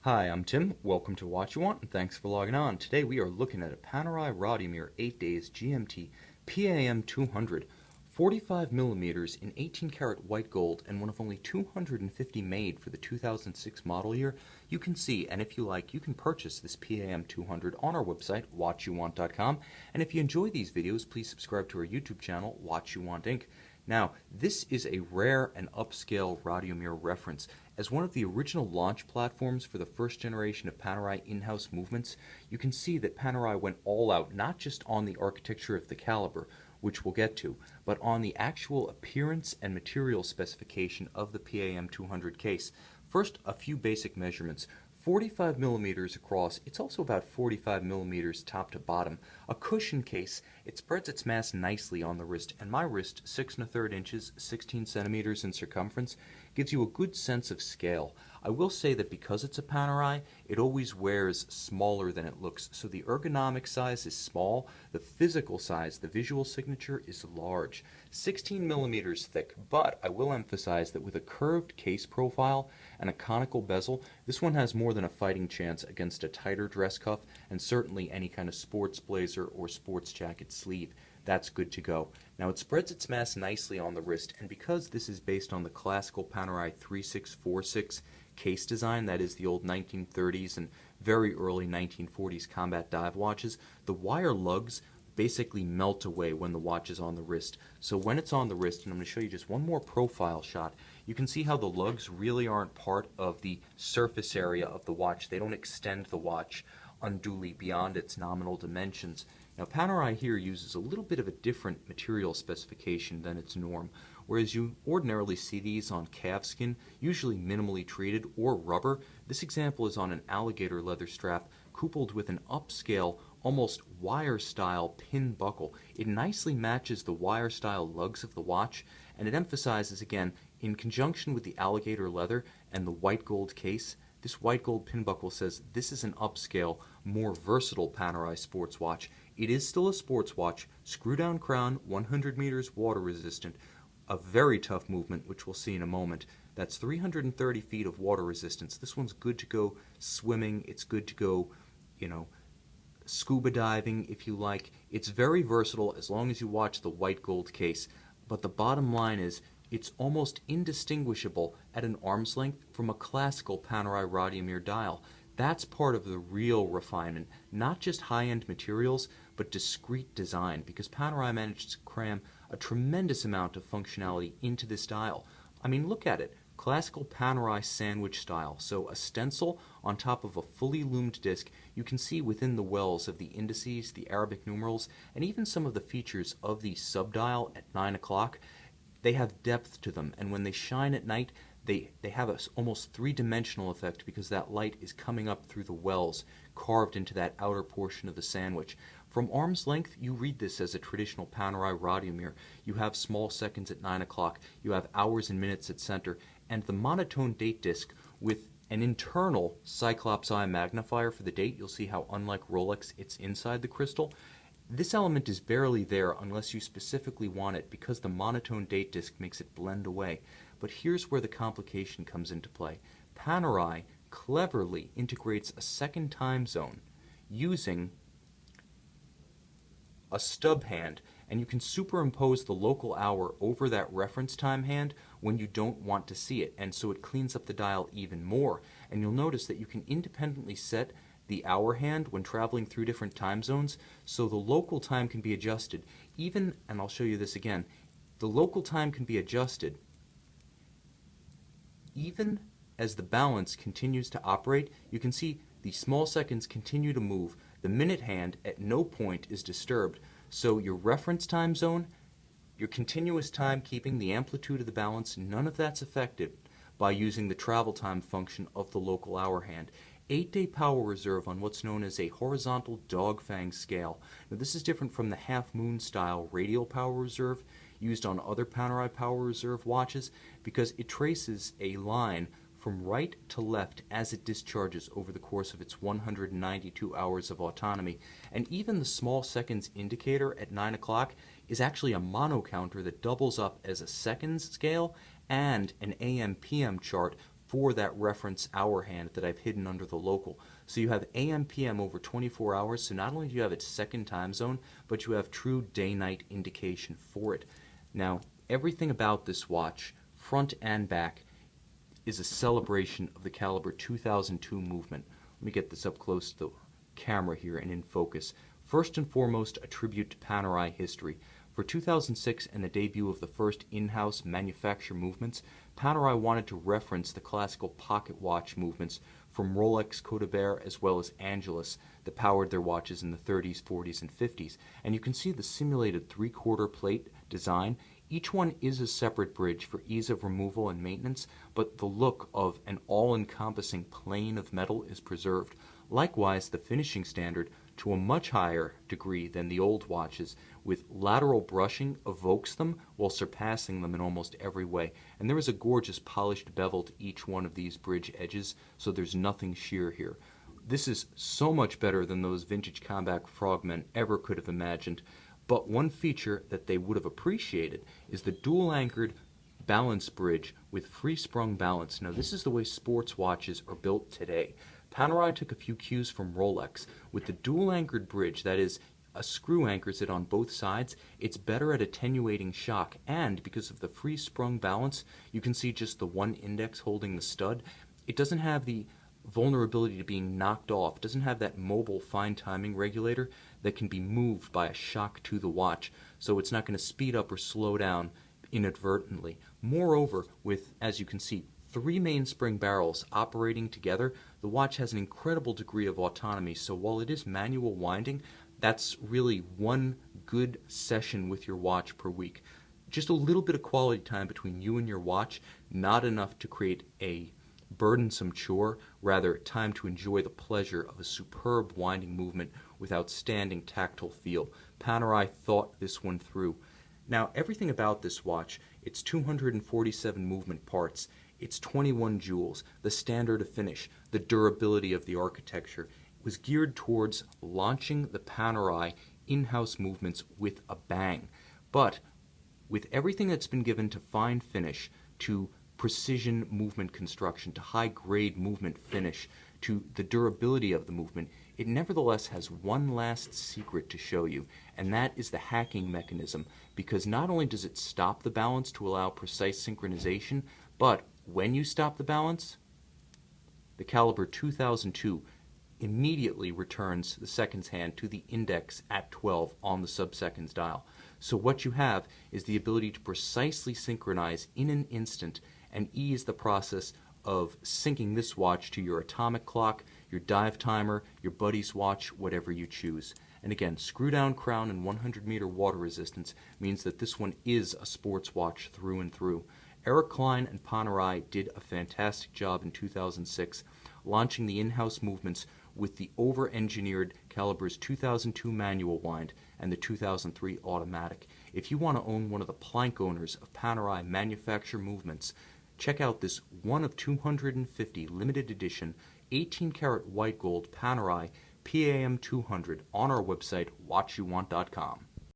Hi, I'm Tim. Welcome to What You Want, and thanks for logging on. Today we are looking at a Panerai Radiomir 8 Days GMT PAM 200, 45 millimeters in 18 karat white gold, and one of only 250 made for the 2006 model year. You can see, and if you like, you can purchase this PAM 200 on our website, whatyouwant.com. And if you enjoy these videos, please subscribe to our YouTube channel, What You Want Inc. Now, this is a rare and upscale Radiomir reference. As one of the original launch platforms for the first generation of Panerai in-house movements, you can see that Panerai went all out not just on the architecture of the caliber, which we'll get to, but on the actual appearance and material specification of the PAM 200 case. First, a few basic measurements. 45 millimeters across, it's also about 45 millimeters top to bottom. A cushion case, it spreads its mass nicely on the wrist, and my wrist, 6 1/3 inches, 16 centimeters in circumference, gives you a good sense of scale. I will say that because it's a Panerai, it always wears smaller than it looks, so the ergonomic size is small, the physical size, the visual signature, is large. 16 millimeters thick, but I will emphasize that with a curved case profile and a conical bezel, this one has more than a fighting chance against a tighter dress cuff and certainly any kind of sports blazer or sports jacket sleeve. That's good to go. Now it spreads its mass nicely on the wrist, and because this is based on the classical Panerai 3646 case design, that is the old 1930s and very early 1940s combat dive watches, the wire lugs basically melt away when the watch is on the wrist. So when it's on the wrist, and I'm going to show you just one more profile shot, you can see how the lugs really aren't part of the surface area of the watch. They don't extend the watch unduly beyond its nominal dimensions. Now Panerai here uses a little bit of a different material specification than its norm. Whereas you ordinarily see these on calfskin, usually minimally treated, or rubber, this example is on an alligator leather strap coupled with an upscale, almost wire-style pin buckle. It nicely matches the wire-style lugs of the watch, and it emphasizes, again, in conjunction with the alligator leather and the white gold case, this white gold pin buckle says this is an upscale, more versatile Panerai sports watch. It is still a sports watch, screw-down crown, 100 meters water resistant, a very tough movement, which we'll see in a moment. That's 330 feet of water resistance. This one's good to go swimming. It's good to go, scuba diving if you like. It's very versatile as long as you watch the white gold case. But the bottom line is it's almost indistinguishable at an arm's length from a classical Panerai Radiomir dial. That's part of the real refinement, not just high-end materials, but discrete design, because Panerai managed to cram a tremendous amount of functionality into this dial. I mean, look at it. Classical Panerai sandwich style, so a stencil on top of a fully loomed disc. You can see within the wells of the indices, the Arabic numerals, and even some of the features of the subdial at 9 o'clock. They have depth to them, and when they shine at night, they have a almost three-dimensional effect because that light is coming up through the wells, carved into that outer portion of the sandwich. From arm's length, you read this as a traditional Panerai Radiomir. You have small seconds at 9 o'clock, you have hours and minutes at center, and the monotone date disc with an internal Cyclops eye magnifier for the date. You'll see how, unlike Rolex, it's inside the crystal. This element is barely there unless you specifically want it, because the monotone date disc makes it blend away. But here's where the complication comes into play. Panerai cleverly integrates a second time zone using a stub hand, and you can superimpose the local hour over that reference time hand when you don't want to see it, and so it cleans up the dial even more. And you'll notice that you can independently set the hour hand when traveling through different time zones, so the local time can be adjusted. Even, and I'll show you this again, the local time can be adjusted even as the balance continues to operate. You can see the small seconds continue to move. The minute hand at no point is disturbed. So your reference time zone, your continuous time keeping the amplitude of the balance, none of that's affected by using the travel time function of the local hour hand. 8-day power reserve on what's known as a horizontal dog fang scale. Now this is different from the half moon style radial power reserve used on other Panerai power reserve watches, because it traces a line from right to left as it discharges over the course of its 192 hours of autonomy. And even the small seconds indicator at 9 o'clock is actually a mono counter that doubles up as a seconds scale and an AM-PM chart for that reference hour hand that I've hidden under the local. So you have AM PM over 24 hours, so not only do you have its second time zone, but you have true day-night indication for it. Now, everything about this watch, front and back, is a celebration of the caliber 2002 movement. Let me get this up close to the camera here and in focus. First and foremost, a tribute to Panerai history. For 2006 and the debut of the first in-house manufacture movements, Panerai wanted to reference the classical pocket watch movements from Rolex, Codebert, as well as Angelus that powered their watches in the 30s, 40s, and 50s. And you can see the simulated three-quarter plate design. Each one is a separate bridge for ease of removal and maintenance, but the look of an all-encompassing plane of metal is preserved. Likewise, the finishing standard, to a much higher degree than the old watches, with lateral brushing, evokes them while surpassing them in almost every way. And there is a gorgeous polished bevel to each one of these bridge edges, so there's nothing sheer here. This is so much better than those vintage combat frogmen ever could have imagined. But one feature that they would have appreciated is the dual-anchored balance bridge with free-sprung balance. Now, this is the way sports watches are built today. Panerai took a few cues from Rolex. With the dual-anchored bridge, that is, a screw anchors it on both sides, it's better at attenuating shock, and because of the free-sprung balance, you can see just the one index holding the stud. It doesn't have the vulnerability to being knocked off. It doesn't have that mobile fine timing regulator that can be moved by a shock to the watch, so it's not going to speed up or slow down inadvertently. Moreover, with, as you can see, three mainspring barrels operating together, the watch has an incredible degree of autonomy, so while it is manual winding, that's really one good session with your watch per week. Just a little bit of quality time between you and your watch, not enough to create a burdensome chore, rather time to enjoy the pleasure of a superb winding movement with outstanding tactile feel. Panerai thought this one through. Now, everything about this watch, its 247 movement parts, its 21 jewels, the standard of finish, the durability of the architecture, was geared towards launching the Panerai in-house movements with a bang. But with everything that's been given to fine finish, to precision movement construction, to high-grade movement finish, to the durability of the movement, it nevertheless has one last secret to show you, and that is the hacking mechanism, because not only does it stop the balance to allow precise synchronization, but when you stop the balance, the caliber 2002 immediately returns the seconds hand to the index at 12 on the sub-seconds dial. So what you have is the ability to precisely synchronize in an instant and ease the process of syncing this watch to your atomic clock, your dive timer, your buddy's watch, whatever you choose. And again, screw-down crown and 100-meter water resistance means that this one is a sports watch through and through. Eric Klein and Panerai did a fantastic job in 2006, launching the in-house movements with the over-engineered calibers 2002 manual wind and the 2003 automatic. If you want to own one of the plank owners of Panerai manufacture movements, check out this one of 250 limited edition 18-karat white gold Panerai PAM 200 on our website watchyouwant.com.